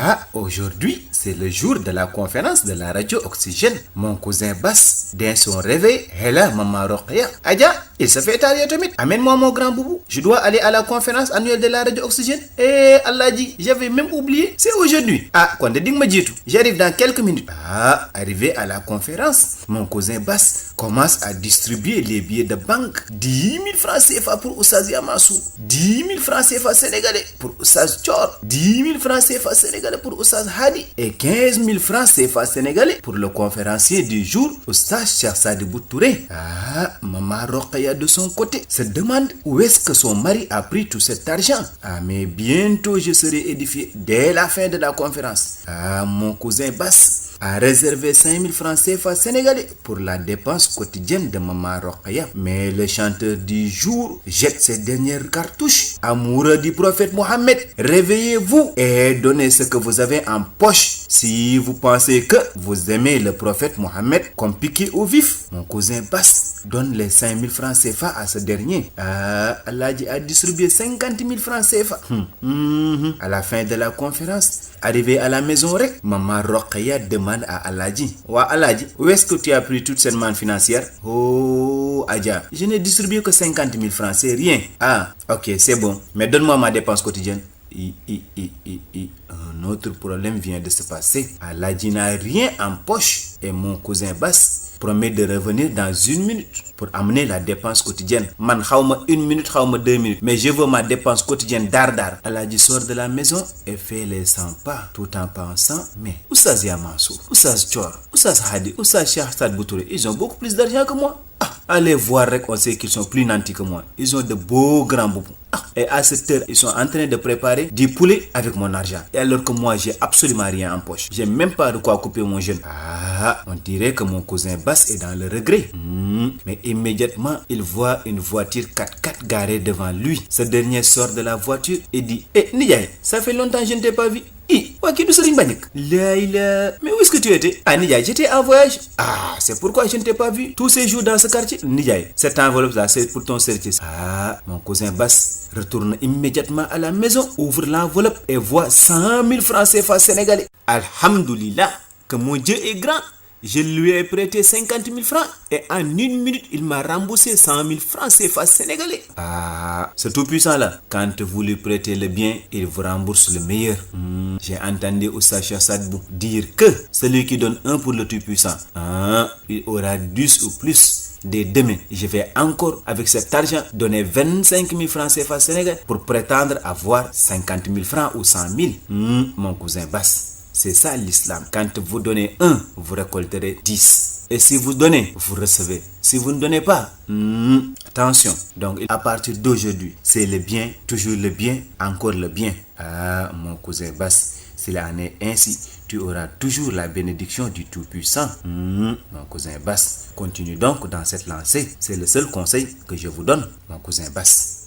Ah, aujourd'hui, c'est le jour de la conférence de la radio Oxygène. Mon cousin Bass, dès son réveil, est là, maman Rokhaya. Adja, il se fait tailler Tomit. Amène-moi mon grand boubou. Je dois aller à la conférence annuelle de la radio Oxygène. Eh, Allah dit, j'avais même oublié. C'est aujourd'hui. Ah, quand ding me dit tout. J'arrive dans quelques minutes. Ah, arrivé à la conférence, mon cousin Bass commence à distribuer les billets de banque. 10 000 francs CFA pour Oussaz Yamassou. 10 000 francs CFA sénégalais pour Oussaz Chor. 10 000 francs CFA sénégalais pour Oussaz Hadi. Et 15 000 francs CFA sénégalais pour le conférencier du jour, Oustaz Cheikh Sadibou Touré. Ah, maman Rokhaya de son côté se demande où est-ce que son mari a pris tout cet argent. Ah, mais bientôt je serai édifié dès la fin de la conférence. Ah, mon cousin Bass a réservé 5 000 francs CFA sénégalais pour la dépense quotidienne de maman Rokhaya. Mais le chanteur du jour jette ses dernières cartouches. Amoureux du prophète Mohammed, réveillez-vous et donnez ce que vous avez en poche. Si vous pensez que vous aimez le prophète Mohammed comme piqué au vif, mon cousin Bass donne les 5 000 francs CFA à ce dernier. Allah a distribué 50 000 francs CFA. À la fin de la conférence, arrivé à la maison, maman Rokhaya demande à Aladji: Wa Aladji, où est-ce que tu as pris toute cette manne financière? Oh, Adja, je n'ai distribué que 50 000 francs, c'est rien. Ah, ok, c'est bon, mais donne-moi ma dépense quotidienne. Un autre problème vient de se passer. Aladji n'a rien en poche et mon cousin Bass promet de revenir dans 1 minute pour amener la dépense quotidienne. Man, xawma 1 minute, xawma 2 minutes, mais je veux ma dépense quotidienne dardar. Aladji sort de la maison et fait les 100 pas tout en pensant: mais Oussaz Yamassou, Oussaz Chor, Oussaz Hadi, Oussaz Cheikh Sadibou Touré, ils ont beaucoup plus d'argent que moi. Ah, allez voir, on sait qu'ils sont plus nantis que moi. Ils ont de beaux grands boubous. Ah, et à cette heure, ils sont en train de préparer du poulet avec mon argent. Et alors que moi, j'ai absolument rien en poche. J'ai même pas de quoi couper mon jeûne. Ah, on dirait que mon cousin Bass est dans le regret. Mais immédiatement, il voit une voiture 4x4 garée devant lui. Ce dernier sort de la voiture et dit: Eh, Ndiaye, ça fait longtemps que je ne t'ai pas vu. Mais où est-ce que tu étais? Ah, Ndiaye, j'étais en voyage. Ah, c'est pourquoi je ne t'ai pas vu tous ces jours dans ce quartier. Ndiaye, cette enveloppe-là, c'est pour ton service. Ah, mon cousin Bass retourne immédiatement à la maison, ouvre l'enveloppe et voit 100 000 francs CFA sénégalais. Alhamdoulilah, que mon Dieu est grand. Je lui ai prêté 50 000 francs et en 1 minute, il m'a remboursé 100 000 francs CFA sénégalais. Ah, ce tout-puissant-là, quand vous lui prêtez le bien, il vous rembourse le meilleur. J'ai entendu Oustaz Cheikh Sadibou dire que celui qui donne 1 pour le tout-puissant, il aura 10 ou plus. Dès demain, je vais encore, avec cet argent, donner 25 000 francs CFA sénégalais pour prétendre avoir 50 000 francs ou 100 000. Mon cousin Bass. C'est ça l'islam. Quand vous donnez 1, vous récolterez 10. Et si vous donnez, vous recevez. Si vous ne donnez pas, attention. Donc à partir d'aujourd'hui, c'est le bien, toujours le bien, encore le bien. Ah, mon cousin Bass, s'il en est ainsi, tu auras toujours la bénédiction du Tout-Puissant. Mon cousin Bass, continue donc dans cette lancée. C'est le seul conseil que je vous donne, mon cousin Bass.